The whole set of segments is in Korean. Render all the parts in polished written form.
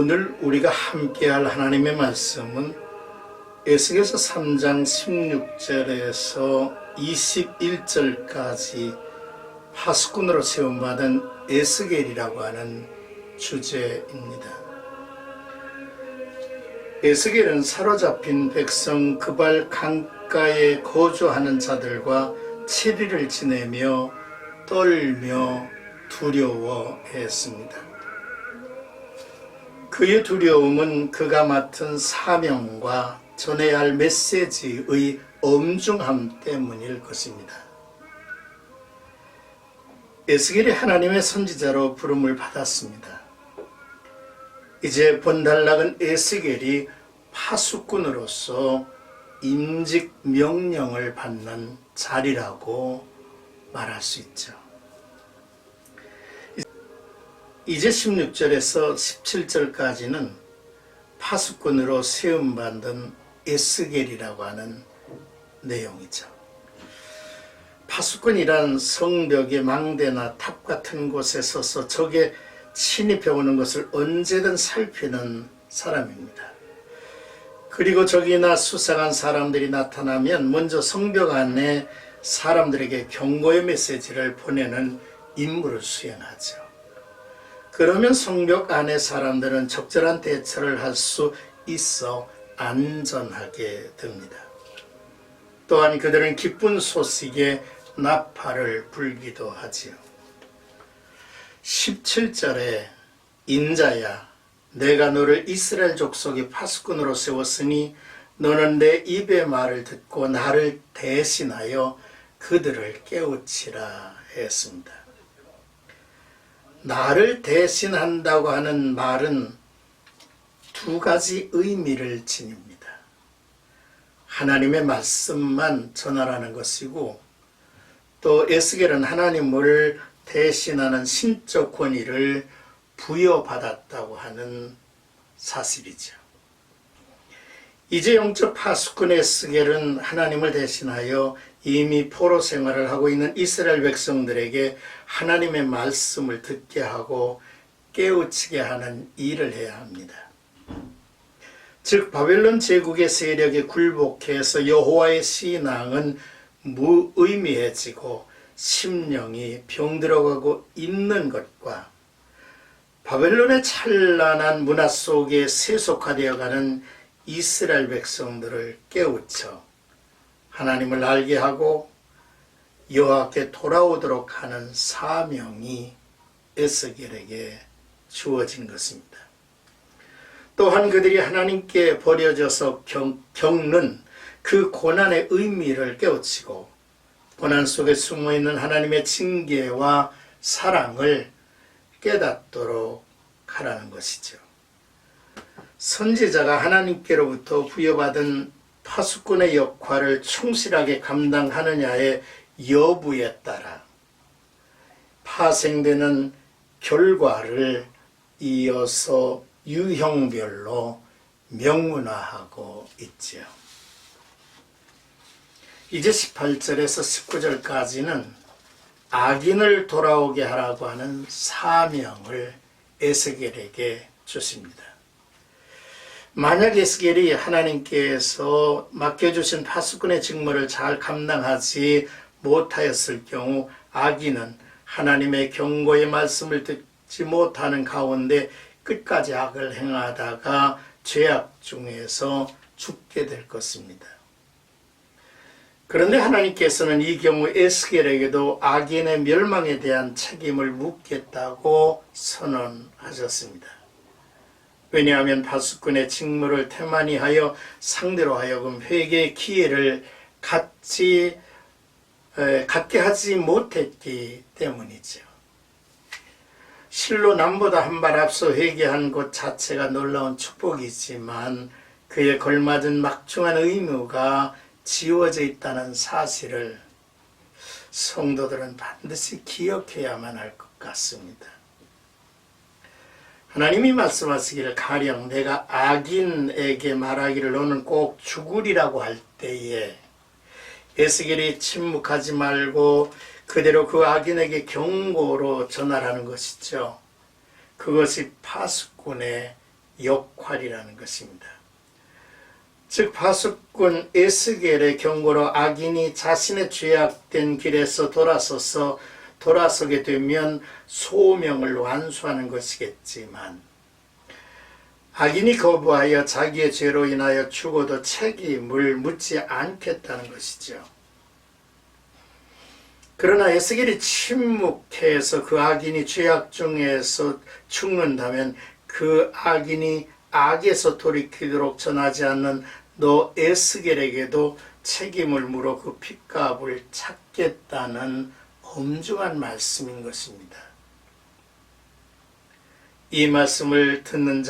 오늘 우리가 함께할 하나님의 말씀은 에스겔서 3장 16절에서 21절까지 파수꾼으로 세움받은 에스겔이라고 하는 주제입니다. 에스겔은 사로잡힌 백성 그발 강가에 거주하는 자들과 7일을 지내며 떨며 두려워했습니다. 그의 두려움은 그가 맡은 사명과 전해야 할 메시지의 엄중함 때문일 것입니다. 에스겔이 하나님의 선지자로 부름을 받았습니다. 이제 본단락은 에스겔이 파수꾼으로서 임직 명령을 받는 자리라고 말할 수 있죠. 이제 16절에서 17절까지는 파수꾼으로 세움받은 에스겔이라고 하는 내용이죠. 파수꾼이란 성벽의 망대나 탑 같은 곳에 서서 적에 침입해오는 것을 언제든 살피는 사람입니다. 그리고 적이나 수상한 사람들이 나타나면 먼저 성벽 안에 사람들에게 경고의 메시지를 보내는 임무를 수행하죠. 그러면 성벽 안의 사람들은 적절한 대처를 할 수 있어 안전하게 됩니다. 또한 그들은 기쁜 소식에 나팔을 불기도 하지요. 17절에 인자야 내가 너를 이스라엘 족속의 파수꾼으로 세웠으니 너는 내 입의 말을 듣고 나를 대신하여 그들을 깨우치라 했습니다. 나를 대신한다고 하는 말은 두 가지 의미를 지닙니다. 하나님의 말씀만 전하라는 것이고 또 에스겔은 하나님을 대신하는 신적 권위를 부여받았다고 하는 사실이죠. 이제 영적 파수꾼 에스겔은 하나님을 대신하여 이미 포로 생활을 하고 있는 이스라엘 백성들에게 하나님의 말씀을 듣게 하고 깨우치게 하는 일을 해야 합니다. 즉 바벨론 제국의 세력에 굴복해서 여호와의 신앙은 무의미해지고 심령이 병들어가고 있는 것과 바벨론의 찬란한 문화 속에 세속화되어가는 이스라엘 백성들을 깨우쳐 하나님을 알게 하고 여호와께 돌아오도록 하는 사명이 에스겔에게 주어진 것입니다. 또한 그들이 하나님께 버려져서 겪는 그 고난의 의미를 깨우치고 고난 속에 숨어있는 하나님의 징계와 사랑을 깨닫도록 하라는 것이죠. 선지자가 하나님께로부터 부여받은 파수꾼의 역할을 충실하게 감당하느냐의 여부에 따라 파생되는 결과를 이어서 유형별로 명문화하고 있지요. 이제 18절에서 19절까지는 악인을 돌아오게 하라고 하는 사명을 에스겔에게 주십니다. 만약 에스겔이 하나님께서 맡겨주신 파수꾼의 직무를 잘 감당하지 못하였을 경우 악인은 하나님의 경고의 말씀을 듣지 못하는 가운데 끝까지 악을 행하다가 죄악 중에서 죽게 될 것입니다. 그런데 하나님께서는 이 경우 에스겔에게도 악인의 멸망에 대한 책임을 묻겠다고 선언하셨습니다. 왜냐하면 파수꾼의 직무를 태만히 하여 상대로 하여금 회개의 기회를 갖게 하지 못했기 때문이죠. 실로 남보다 한 발 앞서 회개한 것 자체가 놀라운 축복이지만 그에 걸맞은 막중한 의무가 지워져 있다는 사실을 성도들은 반드시 기억해야만 할 것 같습니다. 하나님이 말씀하시기를 가령 내가 악인에게 말하기를 너는 꼭 죽으리라고 할 때에 에스겔이 침묵하지 말고 그대로 그 악인에게 경고로 전하라는 것이죠. 그것이 파수꾼의 역할이라는 것입니다. 즉 파수꾼 에스겔의 경고로 악인이 자신의 죄악된 길에서 돌아서게 되면 소명을 완수하는 것이겠지만, 악인이 거부하여 자기의 죄로 인하여 죽어도 책임을 묻지 않겠다는 것이죠. 그러나 에스겔이 침묵해서 그 악인이 죄악 중에서 죽는다면 그 악인이 악에서 돌이키도록 전하지 않는 너 에스겔에게도 책임을 물어 그 핏값을 찾겠다는 엄중한 말씀인 것입니다. 이 말씀을 듣는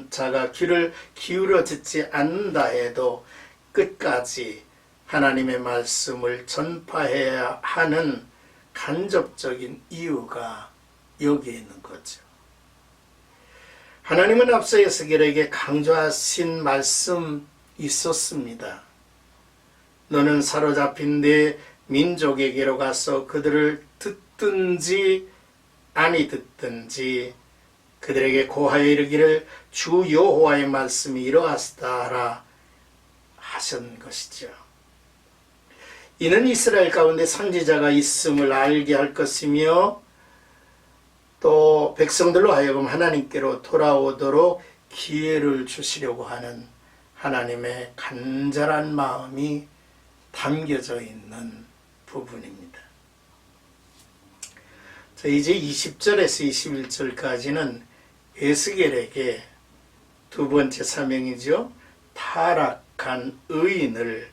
자가 귀를 기울여 듣지 않는다 해도 끝까지 하나님의 말씀을 전파해야 하는 간접적인 이유가 여기에 있는 거죠. 하나님은 앞서 에스겔에게 강조하신 말씀 있었습니다. 너는 사로잡힌 내 민족에게로 가서 그들을 듣든지 아니 듣든지 그들에게 고하여 이르기를 주 여호와의 말씀이 이러하시다라 하신 것이죠. 이는 이스라엘 가운데 선지자가 있음을 알게 할 것이며 또 백성들로 하여금 하나님께로 돌아오도록 기회를 주시려고 하는 하나님의 간절한 마음이 담겨져 있는 부분입니다. 자, 이제 20절에서 21절까지는 에스겔에게 두 번째 사명이죠. 타락한 의인을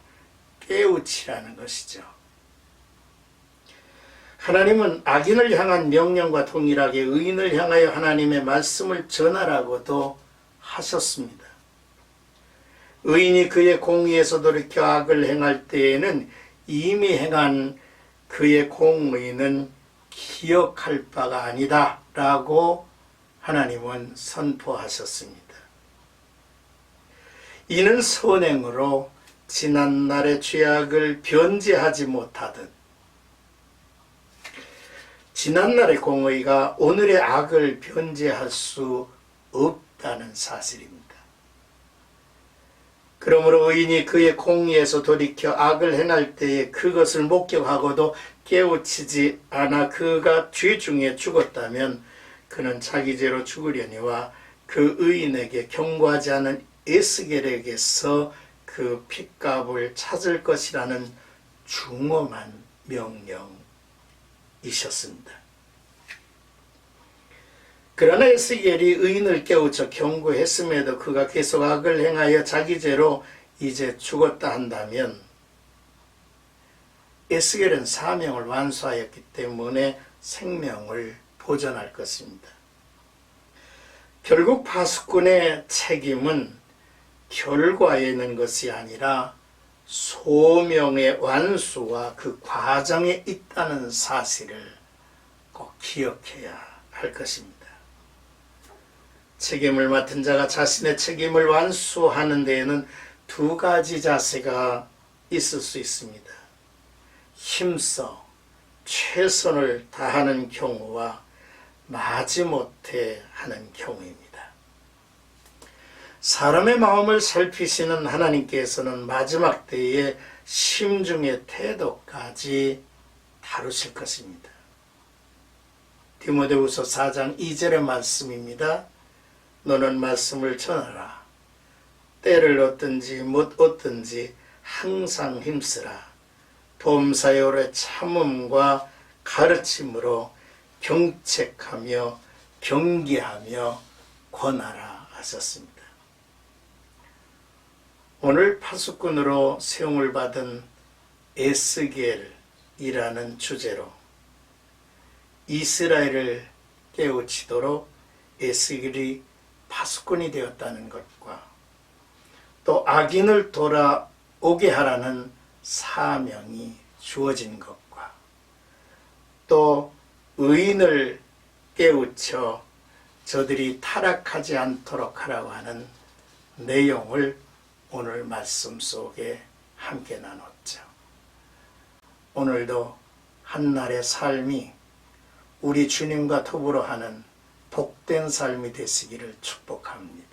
깨우치라는 것이죠. 하나님은 악인을 향한 명령과 동일하게 의인을 향하여 하나님의 말씀을 전하라고도 하셨습니다. 의인이 그의 공의에서 돌이켜 악을 행할 때에는 이미 행한 그의 공의는 기억할 바가 아니다 라고 하나님은 선포하셨습니다. 이는 선행으로 지난날의 죄악을 변제하지 못하듯 지난날의 공의가 오늘의 악을 변제할 수 없다는 사실입니다. 그러므로 의인이 그의 공의에서 돌이켜 악을 행할 때에 그것을 목격하고도 깨우치지 않아 그가 죄 중에 죽었다면 그는 자기 죄로 죽으려니와 그 의인에게 경고하지 않은 에스겔에게서 그 핏값을 찾을 것이라는 중엄한 명령이셨습니다. 그러나 에스겔이 의인을 깨우쳐 경고했음에도 그가 계속 악을 행하여 자기 죄로 이제 죽었다 한다면 에스겔은 사명을 완수하였기 때문에 생명을 보존할 것입니다. 결국 파수꾼의 책임은 결과에 있는 것이 아니라 소명의 완수와 그 과정에 있다는 사실을 꼭 기억해야 할 것입니다. 책임을 맡은 자가 자신의 책임을 완수하는 데에는 두 가지 자세가 있을 수 있습니다. 힘써 최선을 다하는 경우와 마지못해 하는 경우입니다. 사람의 마음을 살피시는 하나님께서는 마지막 때에 심중의 태도까지 다루실 것입니다. 디모데후서 4장 2절의 말씀입니다. 너는 말씀을 전하라. 때를 얻든지 못 얻든지 항상 힘쓰라. 범사요의 참음과 가르침으로 경책하며 경계하며 권하라 하셨습니다. 오늘 파수꾼으로 세움을 받은 에스겔이라는 주제로 이스라엘을 깨우치도록 에스겔이 파수꾼이 되었다는 것과 또 악인을 돌아오게 하라는 사명이 주어진 것과 또 의인을 깨우쳐 저들이 타락하지 않도록 하라고 하는 내용을 오늘 말씀 속에 함께 나눴죠. 오늘도 한날의 삶이 우리 주님과 더불어 하는 복된 삶이 되시기를 축복합니다.